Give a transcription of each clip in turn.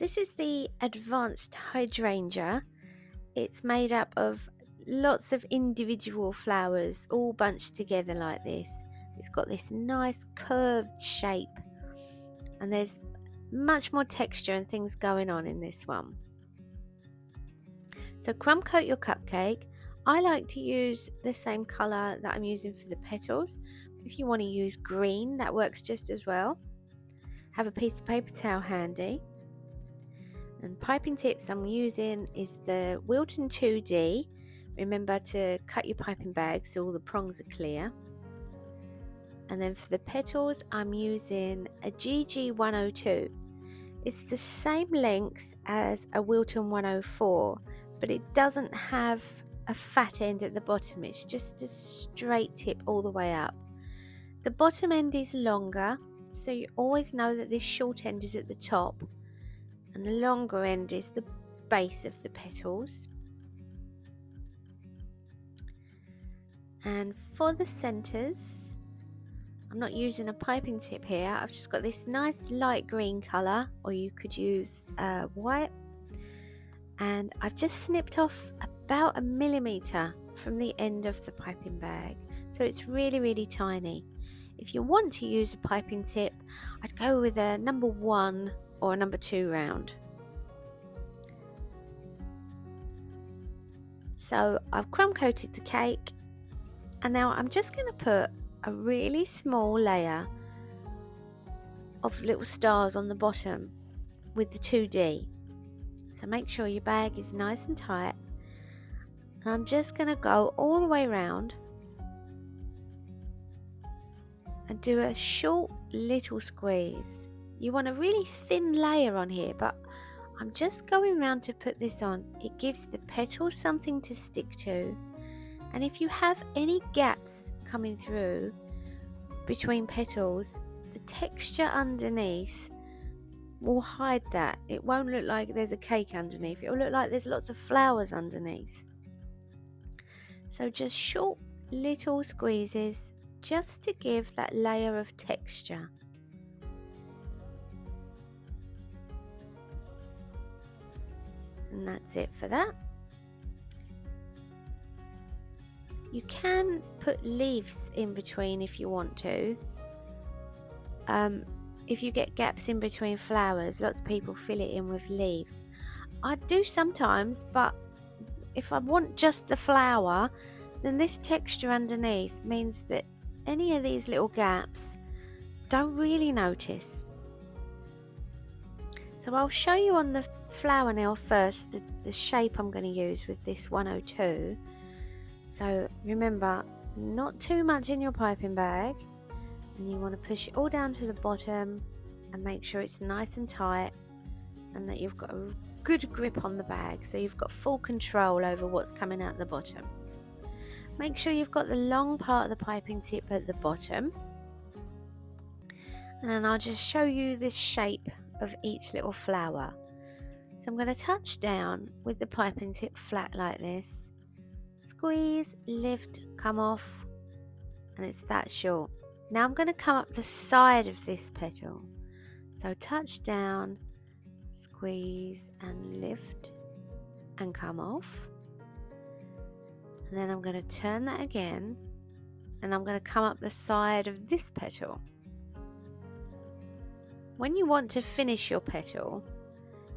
This is the advanced hydrangea. It's made up of lots of individual flowers all bunched together like this. It's got this nice curved shape, and there's much more texture and things going on in this one. So crumb coat your cupcake. I like to use the same colour that I'm using for the petals. If you want to use green, that works just as well. Have a piece of paper towel handy. And piping tips I'm using is the Wilton 2D. Remember to cut your piping bag so all the prongs are clear. And then for the petals I'm using a GG 102. It's the same length as a Wilton 104, but it doesn't have a fat end at the bottom. It's just a straight tip all the way up. The bottom end is longer, so you always know that this short end is at the top, and the longer end is the base of the petals. And for the centers, I'm not using a piping tip here. I've just got this nice light green colour, or you could use white, and I've just snipped off about 1 millimetre from the end of the piping bag, so it's really tiny. If you want to use a piping tip, I'd go with a number 1 or a number 2 round. So I've crumb coated the cake, and now I'm just going to put a really small layer of little stars on the bottom with the 2D. So make sure your bag is nice and tight, and I'm just going to go all the way around and do a short little squeeze. You want a really thin layer on here, but I'm just going around to put this on. It gives the petals something to stick to, and if you have any gaps coming through between petals, the texture underneath will hide that. It won't look like there's a cake underneath. It will look like there's lots of flowers underneath. So just short little squeezes just to give that layer of texture. And that's it for that. You can put leaves in between if you want to. If you get gaps in between flowers, lots of people fill it in with leaves. I do sometimes, but if I want just the flower, then this texture underneath means that any of these little gaps don't really notice. So I'll show you on the flower now first the shape I'm going to use with this 102. So remember, not too much in your piping bag, and you want to push it all down to the bottom and make sure it's nice and tight and that you've got a good grip on the bag, so you've got full control over what's coming out the bottom. Make sure you've got the long part of the piping tip at the bottom, and then I'll just show you the shape of each little flower. So I'm going to touch down with the piping tip flat like this, squeeze, lift, come off, and it's that short. Now I'm going to come up the side of this petal, so touch down, squeeze and lift and come off, and then I'm going to turn that again, and I'm going to come up the side of this petal. When you want to finish your petal,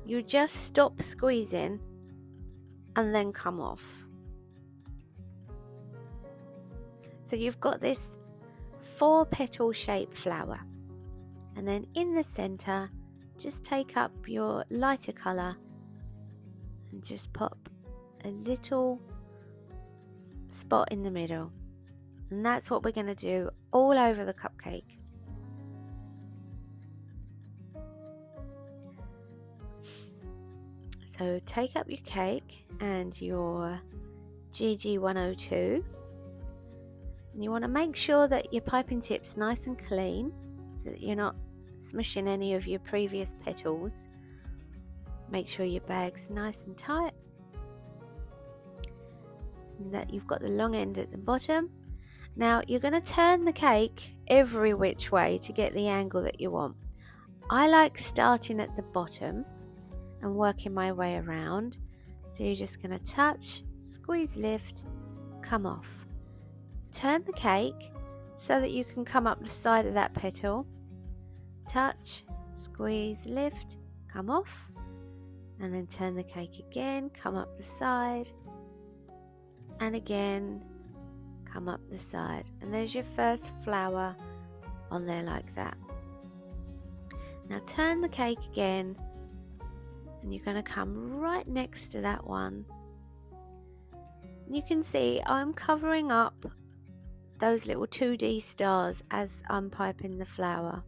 you just stop squeezing and then come off. So you've got this 4 petal shaped flower, and then in the center just take up your lighter color and just pop a little spot in the middle, and that's what we're going to do all over the cupcake. So take up your cake and your GG 102, and you want to make sure that your piping tip's nice and clean so that you're not smushing any of your previous petals. Make sure your bag's nice and tight, and that you've got the long end at the bottom. Now you're going to turn the cake every which way to get the angle that you want. I like starting at the bottom and working my way around. So you're just going to touch, squeeze, lift, come off. Turn the cake so that you can come up the side of that petal. Touch, squeeze, lift, come off, and then turn the cake again, come up the side, and again come up the side, and there's your first flower on there like that. Now turn the cake again, and you're going to come right next to that one. You can see I'm covering up those little 2D stars as I'm piping the flower.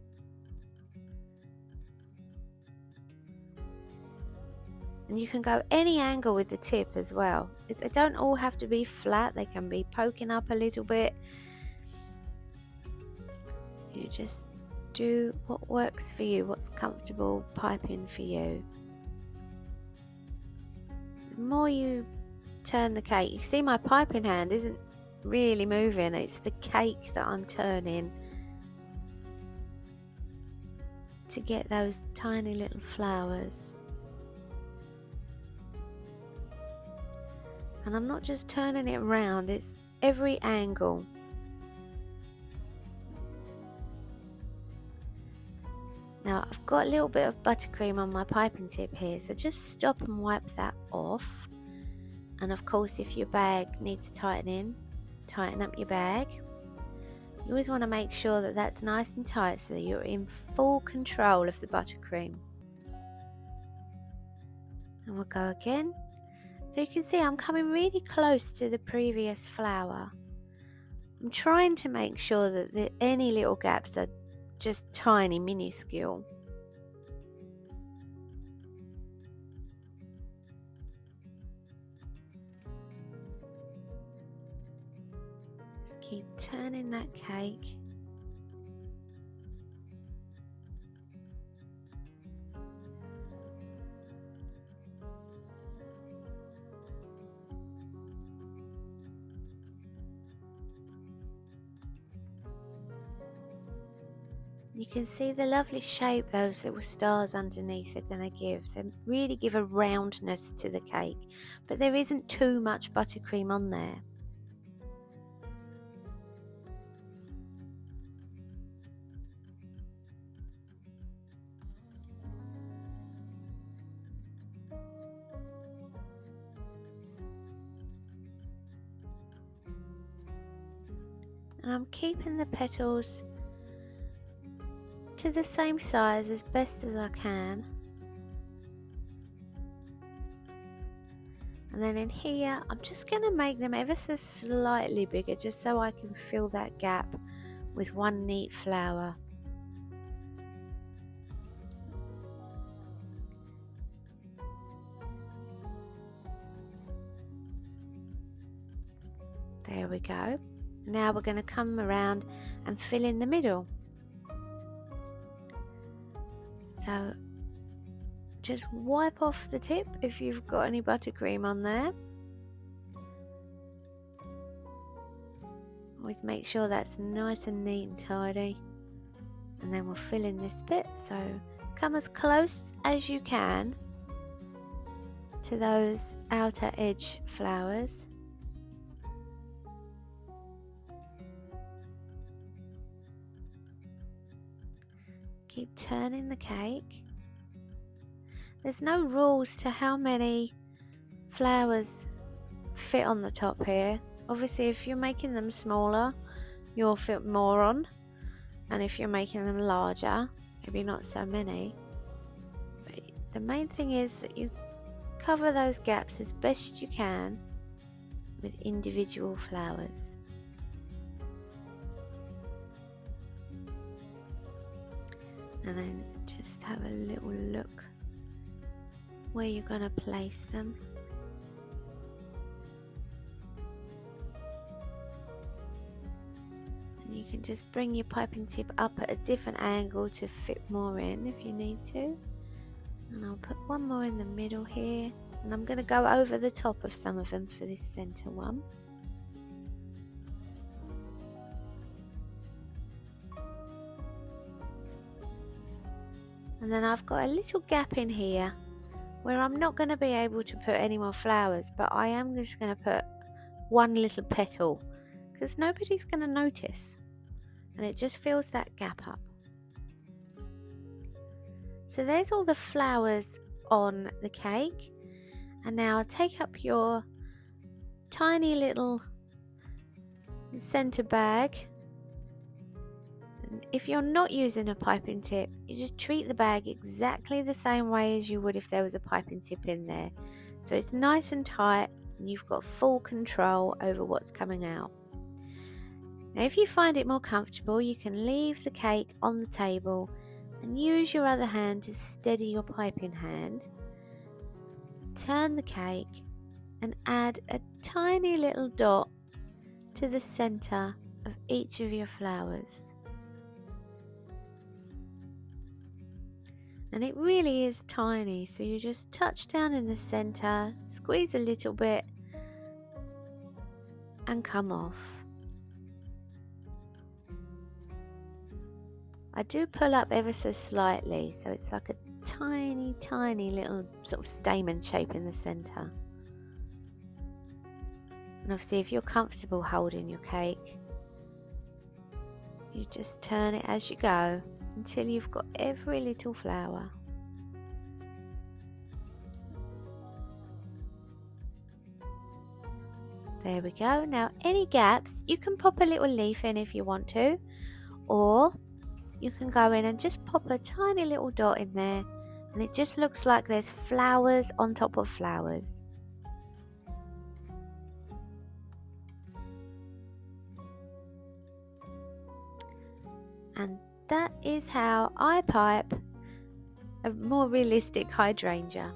And you can go any angle with the tip as well. They don't all have to be flat, they can be poking up a little bit. You just do what works for you, what's comfortable piping for you. The more you turn the cake, you see my piping hand isn't really moving, it's the cake that I'm turning to get those tiny little flowers. And I'm not just turning it around, it's every angle. Now I've got a little bit of buttercream on my piping tip here, so just stop and wipe that off. And of course, if your bag needs tightening, tighten up your bag. You always want to make sure that that's nice and tight so that you're in full control of the buttercream. And we'll go again. So you can see I'm coming really close to the previous flower. I'm trying to make sure that any little gaps are just tiny, minuscule. Just keep turning that cake. You can see the lovely shape those little stars underneath are going to give. They really give a roundness to the cake, but there isn't too much buttercream on there. And I'm keeping the petals to the same size as best as I can. And then in here I'm just going to make them ever so slightly bigger, just so I can fill that gap with one neat flower. There we go. Now we're going to come around and fill in the middle. So just wipe off the tip if you've got any buttercream on there. Always make sure that's nice and neat and tidy. And then we'll fill in this bit. So come as close as you can to those outer edge flowers. Keep turning the cake. There's no rules to how many flowers fit on the top here. Obviously, if you're making them smaller, you'll fit more on, and if you're making them larger, maybe not so many. But the main thing is that you cover those gaps as best you can with individual flowers. And then just have a little look where you're going to place them. And you can just bring your piping tip up at a different angle to fit more in if you need to. And I'll put one more in the middle here, and I'm going to go over the top of some of them for this center one. And then I've got a little gap in here where I'm not going to be able to put any more flowers, but I am just going to put one little petal because nobody's going to notice, and it just fills that gap up. So there's all the flowers on the cake, and now take up your tiny little center bag, and if you're not using a piping tip, you just treat the bag exactly the same way as you would if there was a piping tip in there, so it's nice and tight and you've got full control over what's coming out. Now if you find it more comfortable, you can leave the cake on the table and use your other hand to steady your piping hand. Turn the cake and add a tiny little dot to the center of each of your flowers. And it really is tiny, so you just touch down in the center, squeeze a little bit and come off. I do pull up ever so slightly, so it's like a tiny little sort of stamen shape in the center. And obviously if you're comfortable holding your cake, you just turn it as you go until you've got every little flower. There we go. Now any gaps, you can pop a little leaf in if you want to, or you can go in and just pop a tiny little dot in there, and it just looks like there's flowers on top of flowers. And that is how I pipe a more realistic hydrangea.